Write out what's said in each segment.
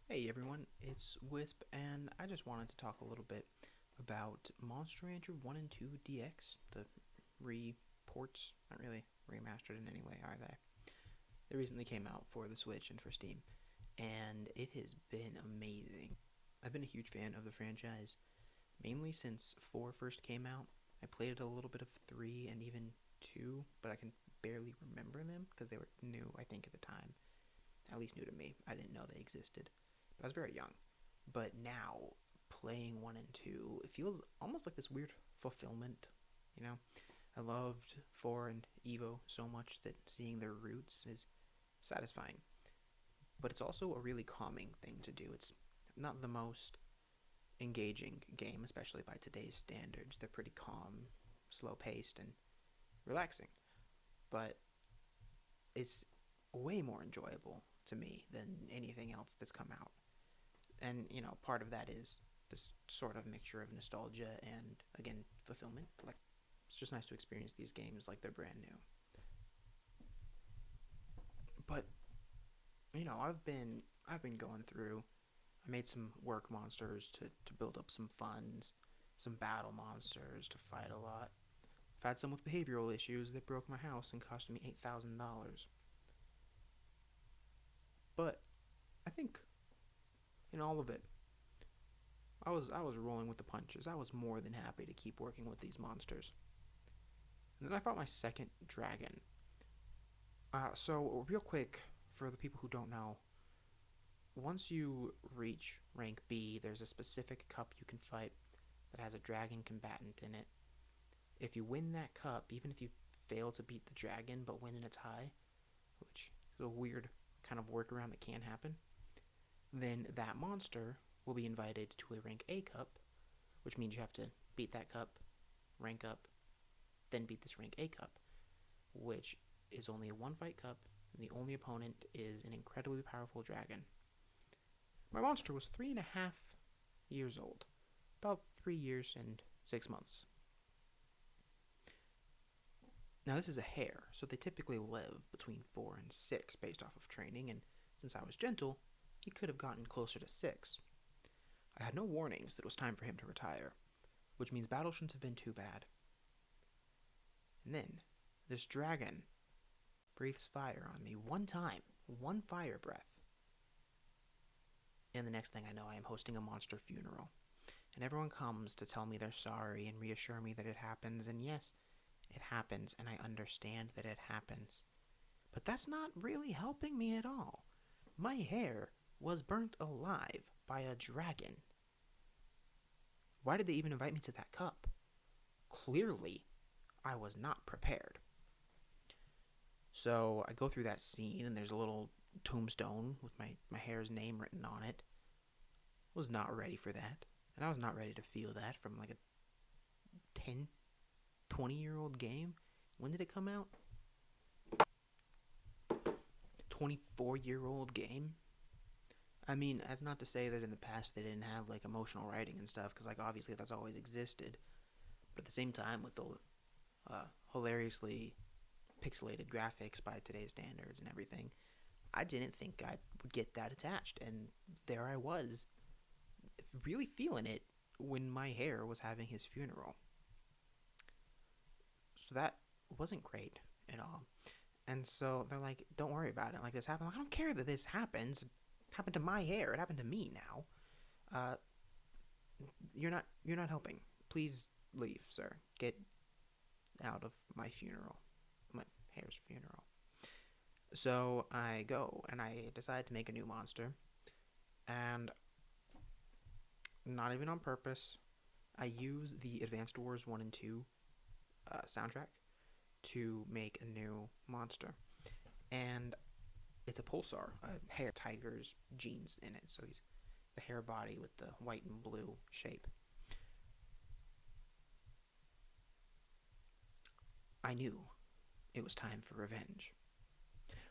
Hey everyone, it's Wisp, and I just wanted to talk a little bit about Monster Rancher 1 and 2 DX. The reports, not really remastered in any way, are they? They recently came out for the Switch and for Steam, and it has been amazing. I've been a huge fan of the franchise, mainly since 4 first came out. I played it a little bit of 3 and even 2, but I can barely remember them because they were new, I think, at the time. At least new to me. I didn't know they existed. But I was very young. But now, playing 1 and 2, it feels almost like this weird fulfillment, you know? I loved 4 and Evo so much that seeing their roots is satisfying. But it's also a really calming thing to do. It's not the most engaging game, especially by today's standards. They're pretty calm, slow paced, and relaxing. But it's way more enjoyable to me than anything else that's come out. And, part of that is this sort of mixture of nostalgia and, again, fulfillment. Like, it's just nice to experience these games like they're brand new. But, I've been going through. I made some work monsters to build up some funds, some battle monsters to fight a lot. I've had some with behavioral issues that broke my house and cost me $8,000. But I think in all of it, I was rolling with the punches. I was more than happy to keep working with these monsters. And then I fought my second dragon. So real quick, for the people who don't know, once you reach rank B, there's a specific cup you can fight that has a dragon combatant in it. If you win that cup, even if you fail to beat the dragon but win in a tie, which is a weird kind of workaround that can happen, then that monster will be invited to a rank A cup, which means you have to beat that cup, rank up, then beat this rank A cup, which is only a one fight cup, and the only opponent is an incredibly powerful dragon. My monster was 3.5 years old, about 3 years and 6 months. Now, this is a hare, so they typically live between 4 and 6 based off of training, and since I was gentle, he could have gotten closer to 6. I had no warnings that it was time for him to retire, which means battle shouldn't have been too bad. And then, this dragon breathes fire on me one time, one fire breath. And the next thing I know, I am hosting a monster funeral. And everyone comes to tell me they're sorry and reassure me that it happens, and yes, it happens, and I understand that it happens. But that's not really helping me at all. My hair was burnt alive by a dragon. Why did they even invite me to that cup? Clearly, I was not prepared. So I go through that scene, and there's a little tombstone with my hair's name written on it. Was not ready for that. And I was not ready to feel that from like a 10, 20-year-old game. When did it come out? 24-year-old game? I mean, that's not to say that in the past they didn't have like emotional writing and stuff, because like obviously that's always existed. But at the same time, with the hilariously pixelated graphics by today's standards and everything, I didn't think I would get that attached. And there I was, really feeling it when my hair was having his funeral. So that wasn't great at all. And so they're like, don't worry about it. Like, this happened. Like, I don't care that this happens. It happened to my hair. It happened to me now. Uh, you're not helping. Please leave, sir. Get out of my funeral. My hair's funeral. So I go and I decide to make a new monster. And not even on purpose, I use the Advanced Wars 1 and 2 soundtrack to make a new monster. And it's a pulsar, a hair tiger's genes in it. So he's the hair body with the white and blue shape. I knew it was time for revenge.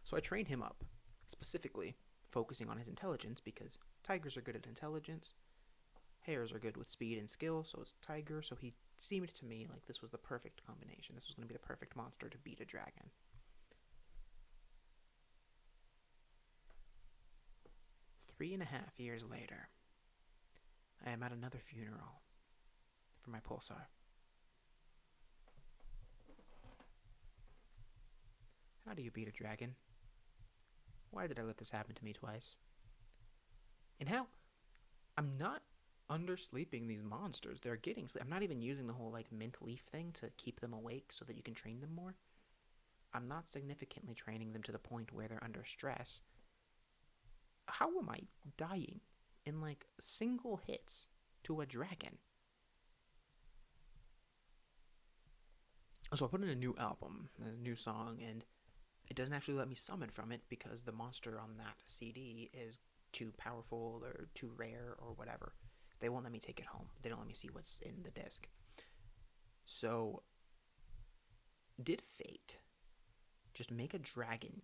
So I trained him up, specifically focusing on his intelligence because tigers are good at intelligence, hares are good with speed and skill, so it's tiger. So he seemed to me like this was the perfect combination. This was going to be the perfect monster to beat a dragon. 3.5 years later, I am at another funeral for my pulsar. How do you beat a dragon? Why did I let this happen to me twice? And how? I'm not undersleeping these monsters. They're getting sleep. I'm not even using the whole like mint leaf thing to keep them awake so that you can train them more. I'm not significantly training them to the point where they're under stress. How am I dying in like single hits to a dragon? So I put in a new album, a new song, and it doesn't actually let me summon from it because the monster on that CD is too powerful or too rare or whatever. They won't let me take it home. They don't let me see what's in the disc. So, did fate just make a dragon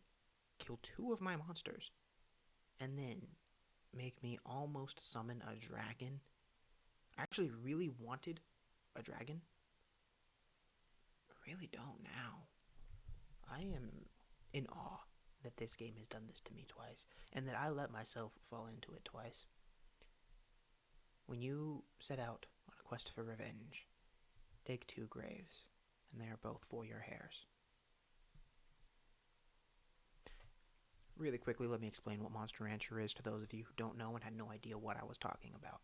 kill two of my monsters and then make me almost summon a dragon? I actually really wanted a dragon. I really don't now. I am in awe that this game has done this to me twice, and that I let myself fall into it twice. When you set out on a quest for revenge, dig 2 graves, and they are both for your hairs. Really quickly, let me explain what Monster Rancher is to those of you who don't know and had no idea what I was talking about.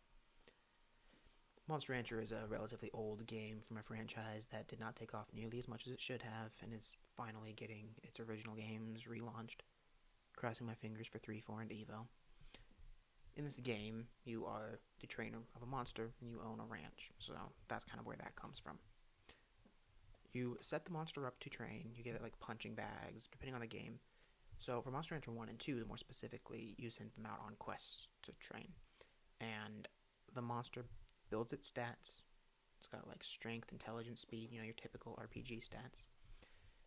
Monster Rancher is a relatively old game from a franchise that did not take off nearly as much as it should have, and is finally getting its original games relaunched. Crossing my fingers for 3, 4, and Evo. In this game, you are the trainer of a monster, and you own a ranch, so that's kind of where that comes from. You set the monster up to train, you get it like punching bags, depending on the game. So for Monster Rancher 1 and 2, more specifically, you send them out on quests to train. And the monster builds its stats. It's got like strength, intelligence, speed, your typical RPG stats.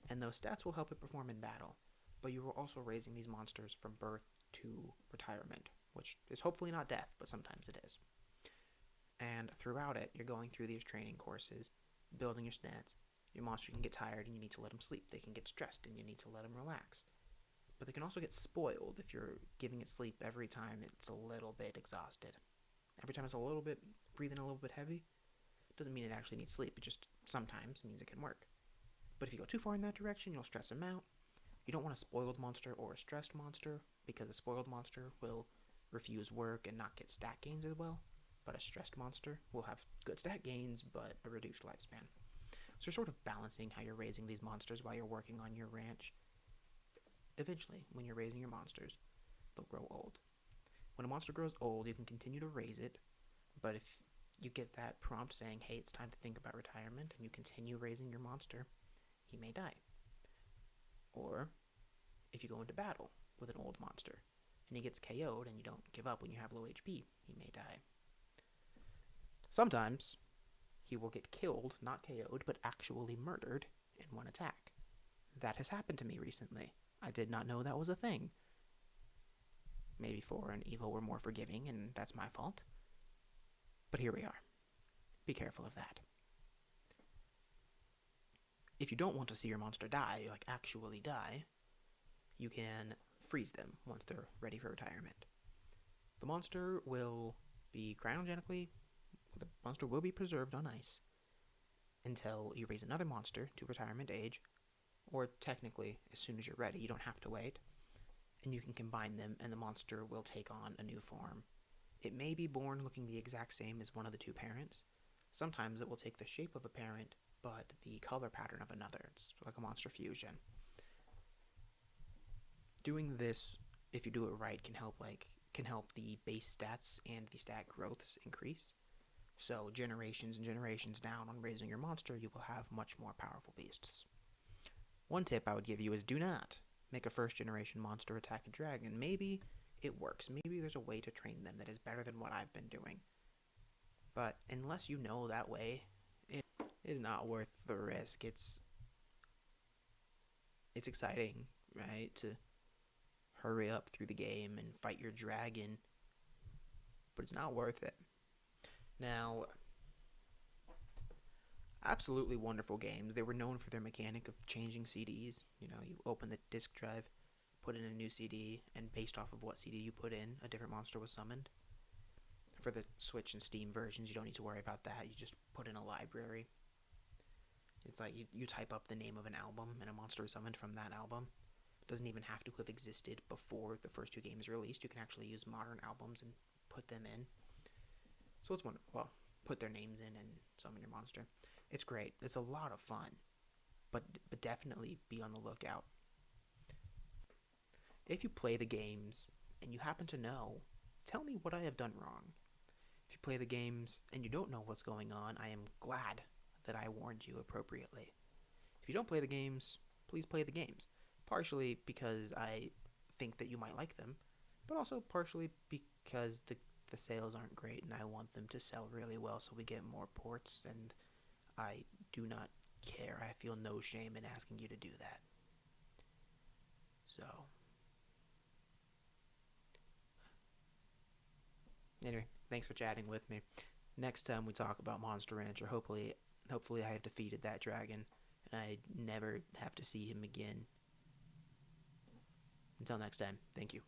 And those stats will help it perform in battle. But you are also raising these monsters from birth to retirement, which is hopefully not death, but sometimes it is. And throughout it, you're going through these training courses, building your stats. Your monster can get tired and you need to let them sleep. They can get stressed and you need to let them relax. But they can also get spoiled if you're giving it sleep every time it's a little bit exhausted. Every time it's a little bit, breathing a little bit heavy, doesn't mean it actually needs sleep. It just sometimes means it can work. But if you go too far in that direction, you'll stress them out. You don't want a spoiled monster or a stressed monster, because a spoiled monster will refuse work and not get stat gains as well. But a stressed monster will have good stat gains, but a reduced lifespan. So you're sort of balancing how you're raising these monsters while you're working on your ranch. Eventually, when you're raising your monsters, they'll grow old. When a monster grows old, you can continue to raise it, but if you get that prompt saying, hey, it's time to think about retirement, and you continue raising your monster, he may die. Or, if you go into battle with an old monster, and he gets KO'd and you don't give up when you have low HP, he may die. Sometimes, he will get killed, not KO'd, but actually murdered in one attack. That has happened to me recently. I did not know that was a thing. Maybe 4 and Evo were more forgiving, and that's my fault. But here we are. Be careful of that. If you don't want to see your monster die, like actually die, you can freeze them once they're ready for retirement. The monster will be cryogenically, the monster will be preserved on ice until you raise another monster to retirement age, or technically, as soon as you're ready, you don't have to wait, and you can combine them and the monster will take on a new form. It may be born looking the exact same as one of the two parents. Sometimes it will take the shape of a parent, but the color pattern of another. It's like a monster fusion. Doing this, if you do it right, can help the base stats and the stat growths increase. So generations and generations down on raising your monster, you will have much more powerful beasts. One tip I would give you is do not make a first generation monster attack a dragon. Maybe it works. Maybe there's a way to train them that is better than what I've been doing. But unless you know that way, it is not worth the risk. It's exciting, right? To hurry up through the game and fight your dragon, but it's not worth it. Now, absolutely wonderful games. They were known for their mechanic of changing CDs. You open the disk drive, put in a new CD, and based off of what CD you put in, a different monster was summoned. For the Switch and Steam versions, you don't need to worry about that. You just put in a library. It's like you type up the name of an album, and a monster is summoned from that album. It doesn't even have to have existed before the first two games released. You can actually use modern albums and put them in. So it's wonderful. Well, put their names in and summon your monster. It's great. It's a lot of fun. But definitely be on the lookout. If you play the games and you happen to know, tell me what I have done wrong. If you play the games and you don't know what's going on, I am glad that I warned you appropriately. If you don't play the games, please play the games. Partially because I think that you might like them, but also partially because the sales aren't great and I want them to sell really well so we get more ports, and I do not care. I feel no shame in asking you to do that. So, anyway, thanks for chatting with me. Next time we talk about Monster Rancher, hopefully I have defeated that dragon and I never have to see him again. Until next time, thank you.